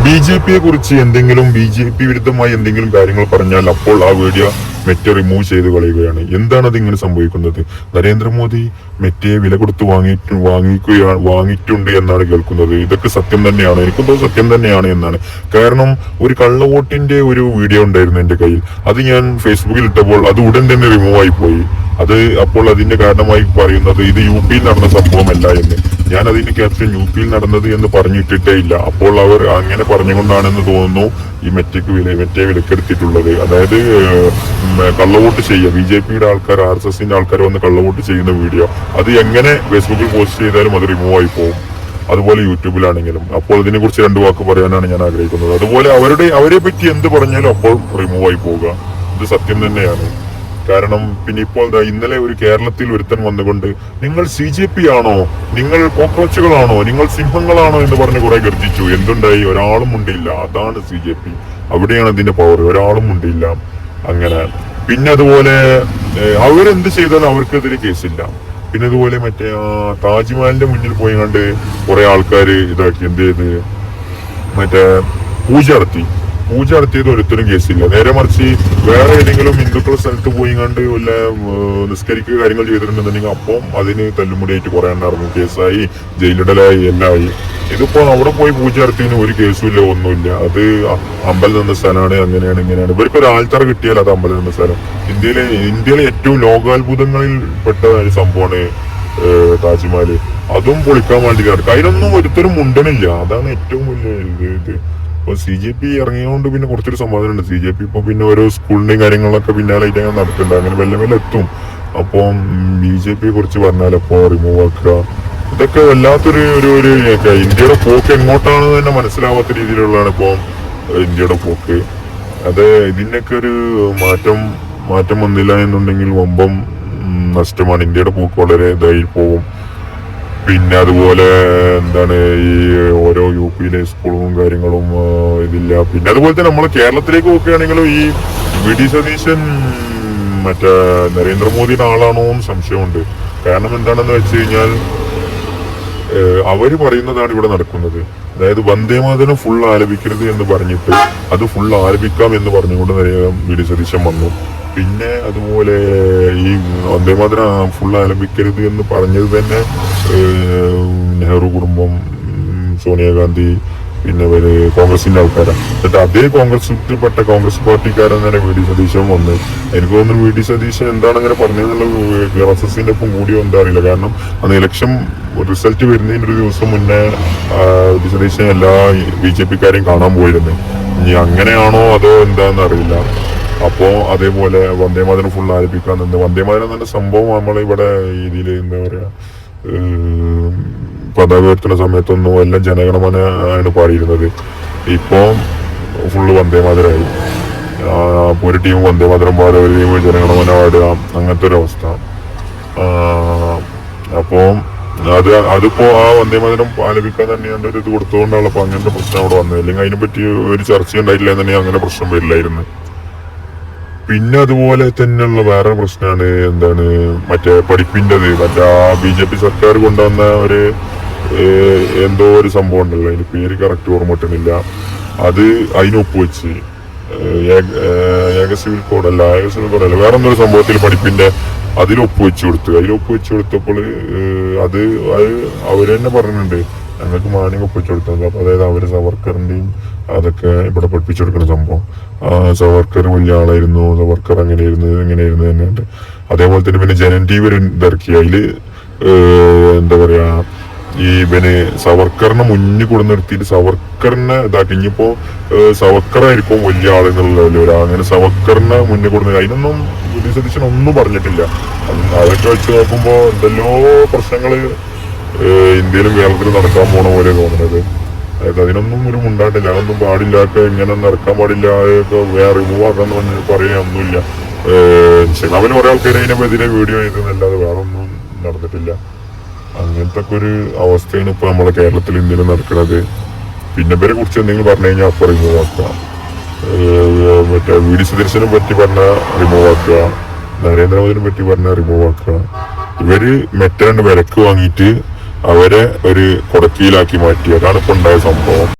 BJPയെ കുറിച്ച് എന്തെങ്കിലും BJP വിരുദ്ധമായി എന്തെങ്കിലും കാര്യങ്ങൾ പറഞ്ഞാൽ അപ്പോൾ ആ വീഡിയോ മെറ്റ റിമൂവ് ചെയ്ത് കളയുകയാണ്. എന്താണ് അതിങ്ങനെ സംഭവിക്കുന്നത്? നരേന്ദ്രമോദി മെറ്റയെ വില കൊടുത്ത് വാങ്ങിയിട്ടുണ്ട് എന്നാണ് കേൾക്കുന്നത്. ഇതൊക്കെ സത്യം തന്നെയാണ്, എനിക്കെന്തോ സത്യം തന്നെയാണ് എന്നാണ്. കാരണം ഒരു കള്ളവോട്ടിന്റെ ഒരു വീഡിയോ ഉണ്ടായിരുന്നു എന്റെ കയ്യിൽ. അത് ഞാൻ ഫേസ്ബുക്കിൽ ഇട്ടപ്പോൾ അത് ഉടൻ തന്നെ റിമൂവ് ആയി പോയി. അത് അപ്പോൾ അതിന്റെ കാരണമായി പറയുന്നത് ഇത് UP യിൽ നടന്ന സംഭവമല്ല എന്ന്. ഞാൻ അതിന്റെ ക്യാപ്ഷൻ UP യിൽ നടന്നത് എന്ന് പറഞ്ഞിട്ടിട്ടേ ഇല്ല. അപ്പോൾ അവർ അങ്ങനെ പറഞ്ഞുകൊണ്ടാണെന്ന് തോന്നുന്നു ഈ മെറ്റയെ വിലക്കെടുത്തിട്ടുള്ളത്. അതായത് കള്ളവോട്ട് ചെയ്യുക, BJPയുടെ ആൾക്കാർ, RSSന്റെ ആൾക്കാർ വന്ന് കള്ളവോട്ട് ചെയ്യുന്ന വീഡിയോ അത് എങ്ങനെ ഫേസ്ബുക്കിൽ പോസ്റ്റ് ചെയ്താലും അത് റിമൂവ് ആയി പോകും. അതുപോലെ യൂട്യൂബിലാണെങ്കിലും. അപ്പോൾ ഇതിനെ കുറിച്ച് 2 വാക്ക് പറയാനാണ് ഞാൻ ആഗ്രഹിക്കുന്നത്. അതുപോലെ അവരെ പറ്റി എന്ത് പറഞ്ഞാലും അപ്പോൾ റിമൂവ് ആയി പോവുക, ഇത് സത്യം തന്നെയാണ്. കാരണം പിന്നെ ഇപ്പോൾ ഇന്നലെ ഒരു കേരളത്തിൽ ഒരുത്തൻ വന്നുകൊണ്ട് നിങ്ങൾ CJP ആണോ, നിങ്ങൾ കോക്രോച്ചുകളാണോ, നിങ്ങൾ സിംഹങ്ങളാണോ എന്ന് പറഞ്ഞ് കുറെ ഗർജിച്ചു. എന്തുണ്ടായി? ഒരാളും ഉണ്ടില്ല. അതാണ് CJP. അവിടെയാണ് അതിന്റെ പവർ. ഒരാളും ഉണ്ടില്ല. അങ്ങനെ പിന്നെ അതുപോലെ അവരെന്ത് ചെയ്താലും അവർക്കെതിരെ കേസില്ല. പിന്നെ അതുപോലെ മറ്റേ താജ്മഹലിന്റെ മുന്നിൽ പോയി കണ്ട് കുറെ ആൾക്കാർ ഇതാക്കി എന്ത് ചെയ്ത് മറ്റേ പൂജ നടത്തിയത് ഒരുത്തരും കേസില്ല. നേരെ മറിച്ച് വേറെ ഏതെങ്കിലും ഹിന്ദുക്കളുടെ സ്ഥലത്ത് പോയി കണ്ട് വല്ല നിസ്കരിക്കുക കാര്യങ്ങൾ ചെയ്തിട്ടുണ്ടെന്നുണ്ടെങ്കിൽ അപ്പം അതിന് തല്ലുമുടിയായിട്ട് കുറെ ഉണ്ടായിരുന്നു, കേസായി, ജയിലിടലായി, എല്ലായി. ഇതിപ്പോ അവിടെ പോയി പൂജ നടത്തിയതിന് ഒരു കേസുമില്ല, ഒന്നുമില്ല. അത് അമ്പലം നിന്ന സ്ഥലമാണ്, അങ്ങനെയാണ് ഇങ്ങനെയാണ്. ഇവർക്ക് ഒരു ആൾത്തറ കിട്ടിയാൽ അത് അമ്പലം നിന്ന സ്ഥലം. ഇന്ത്യയിലെ ഏറ്റവും ലോകാത്ഭുതങ്ങളിൽ പെട്ട ഒരു സംഭവമാണ് താജ്മഹൽ. അതും പൊളിക്കാൻ വേണ്ടി നടക്കുക. അതിനൊന്നും ഒരുത്തരും മുണ്ടണില്ല. അതാണ് ഏറ്റവും വലിയ ഇത്. ഇപ്പൊ CJP ഇറങ്ങിയതുകൊണ്ട് പിന്നെ കുറച്ചൊരു സമാധാനമുണ്ട്. CJP ഇപ്പൊ പിന്നെ ഓരോ സ്കൂളിന്റെയും കാര്യങ്ങളൊക്കെ പിന്നാലായിട്ട് അങ്ങനെ നടക്കുന്നുണ്ട്. അങ്ങനെ മെല്ലെ എത്തും. അപ്പം BJPയെ കുറിച്ച് പറഞ്ഞാലപ്പോ റിമൂവ് ആക്കുക, ഇതൊക്കെ വല്ലാത്തൊരു ഇന്ത്യയുടെ പോക്ക് എങ്ങോട്ടാണെന്ന് തന്നെ മനസ്സിലാവാത്ത രീതിയിലുള്ളതാണ് ഇപ്പൊ ഇന്ത്യയുടെ പോക്ക്. അത് ഇതിനൊക്കെ ഒരു മാറ്റം വന്നില്ല എന്നുണ്ടെങ്കിൽ വമ്പം നഷ്ടമാണ്. ഇന്ത്യയുടെ പോക്ക് വളരെ ഇതായി പോകും. പിന്നെ അതുപോലെ എന്താണ് ഈ ഓരോ UP യിലെ സ്കൂളും കാര്യങ്ങളും ഇതില്ല. പിന്നെ അതുപോലെ തന്നെ നമ്മൾ കേരളത്തിലേക്ക് നോക്കുകയാണെങ്കിലും ഈ VD സതീശൻ മറ്റേ നരേന്ദ്രമോദിയുടെ ആളാണോ എന്ന് സംശയമുണ്ട്. കാരണം എന്താണെന്ന് വെച്ച് കഴിഞ്ഞാൽ അവര് പറയുന്നതാണ് ഇവിടെ നടക്കുന്നത്. അതായത് വന്ദേമാതരം ഫുൾ ആലപിക്കരുത് എന്ന് പറഞ്ഞിട്ട് അത് ഫുൾ ആലപിക്കാം എന്ന് പറഞ്ഞുകൊണ്ട് VD സതീശൻ വന്നു. പിന്നെ അതുപോലെ ഈ വന്ദേമാതരം ഫുൾ ആലപിക്കരുത് എന്ന് പറഞ്ഞത് തന്നെ നെഹ്റു കുടുംബം, സോണിയാഗാന്ധി, പിന്നെ കോൺഗ്രസിന്റെ ആൾക്കാരാണ്. എന്നിട്ട് അതേ കോൺഗ്രസ് പാർട്ടിക്കാരൻ തന്നെ VD സതീശൻ വന്ന്. എനിക്ക് തോന്നുന്നു VD സതീശൻ എന്താണ് അങ്ങനെ പറഞ്ഞതെന്നുള്ള RSSന്റെ ഒപ്പം കൂടിയോ എന്താ അറിയില്ല. കാരണം അന്ന് ഇലക്ഷൻ റിസൾട്ട് വരുന്നതിന് ഒരു ദിവസം മുന്നേ VD സതീശൻ എല്ലാ BJPക്കാരെയും കാണാൻ പോയിരുന്നു. ഇനി അങ്ങനെയാണോ അതോ എന്താണെന്ന് അറിയില്ല. അപ്പോ അതേപോലെ വന്ദേമാതരം ഫുൾ ആലപിക്കാൻ നിന്ന്. വന്ദേമാതരം തന്നെ സംഭവം നമ്മളിവിടെ ഇതിൽ എന്താ പറയാ പതാക ഉയർത്തുന്ന സമയത്തൊന്നും എല്ലാം ജനഗണമന ആണ് പാടിയിരുന്നത്. ഇപ്പോ ഫുള്ള് വന്ദേമാതരമായി. ഒരു ടീം വന്ദേമാതരം പാടുക, ഒരു ടീം ജനഗണമന പാടുക, അങ്ങനത്തെ ഒരു അവസ്ഥ. അപ്പോ അതിപ്പോ ആ വന്ദേമാതരം ആലപിക്കാൻ തന്നെ എൻ്റെ ഒരു ഇത് കൊടുത്തുകൊണ്ടാണ് അപ്പൊ അങ്ങനത്തെ പ്രശ്നം അവിടെ വന്നത്. അല്ലെങ്കിൽ അതിനെപ്പറ്റി ഒരു ചർച്ച ഉണ്ടായില്ല എന്നുണ്ടെങ്കിൽ അങ്ങനെ പ്രശ്നം വരില്ലായിരുന്നു. പിന്നെ അതുപോലെ തന്നെയുള്ള വേറെ പ്രശ്നമാണ് എന്താണ് മറ്റേ പഠിപ്പിൻ്റെത്. മറ്റേ BJP സർക്കാർ കൊണ്ടുവന്ന ഒരു എന്തോ ഒരു സംഭവം ഉണ്ടല്ലോ, അതിന് പേര് കറക്റ്റ് ഓർമ്മ കിട്ടുന്നില്ല. അത് അതിനൊപ്പുവെച്ച് ഏക സിവിൽ കോഡല്ല വേറെ എന്തൊരു സംഭവത്തിൽ പഠിപ്പിന്റെ അതിലൊപ്പുവെച്ച് കൊടുത്തപ്പോൾ അത് അവര് തന്നെ പറഞ്ഞിട്ടുണ്ട്, ഞങ്ങൾക്ക് മാന്യം ഒപ്പിച്ചു കൊടുത്തത്. അപ്പൊ അതായത് അവര് സവർക്കറിന്റെയും അതൊക്കെ ഇവിടെ പഠിപ്പിച്ചു കൊടുക്കുന്ന സംഭവം. സവർക്കർ വലിയ ആളായിരുന്നു, സവർക്കർ അങ്ങനെയായിരുന്നു തന്നെയുണ്ട്. അതേപോലെ തന്നെ പിന്നെ ജനൻ TV ഇറക്കി. അതില് എന്താ പറയാ ഈ സവർക്കറിനെ മുന്നിൽ കൊടു നിർത്തിയിട്ട് സവർക്കറിനെ ഇതാക്കി. ഇനിയിപ്പോ സവർക്കറായിരിക്കും വലിയ ആളെന്നുള്ള അങ്ങനെ സവർക്കറിനെ മുന്നിൽ കൊടുത്ത് അതിനൊന്നും VD സതീശൻ ഒന്നും പറഞ്ഞിട്ടില്ല. അതൊക്കെ വെച്ച് നോക്കുമ്പോ എന്തെല്ലോ പ്രശ്നങ്ങള് ഇന്ത്യയിലും കേരളത്തിലും നടക്കാൻ പോണ പോലെ തോന്നുന്നത്. അതായത് അതിനൊന്നും ഒരു മുണ്ടാട്ടില്ല, അതൊന്നും പാടില്ലാക്ക, ഇങ്ങനെ നടക്കാൻ പാടില്ല, അതൊക്കെ വേറെ റിമൂവ് ആക്കാന്ന് പറഞ്ഞ് പറയാനൊന്നുമില്ല. അവന് കുറെ ആൾക്കാർ അതിനെതിരെ വീഡിയോ ചെയ്തെന്നല്ലാതെ വേറെ ഒന്നും നടന്നിട്ടില്ല. അങ്ങനത്തെ ഒരു അവസ്ഥയാണ് ഇപ്പൊ നമ്മളെ കേരളത്തിൽ ഇന്ത്യയിൽ നടക്കുന്നത്. പിന്നെ ഇവരെ കുറിച്ച് എന്തെങ്കിലും പറഞ്ഞു കഴിഞ്ഞാൽ അപ്പൊ റിമൂവ് ആക്കുക. മറ്റേ VD സതീശനെ പറ്റി പറഞ്ഞ റിമൂവ് ആക്കുക, നരേന്ദ്രമോദിനെ പറ്റി പറഞ്ഞ റിമൂവ് ആക്കുക. ഇവര് മെറ്റാണ്ട് വിലക്ക് വാങ്ങിയിട്ട് അവരെ ഒരു കൊടക്കിയിലാക്കി മാറ്റി. അതാണ് ഇപ്പൊ ഉണ്ടായ സംഭവം.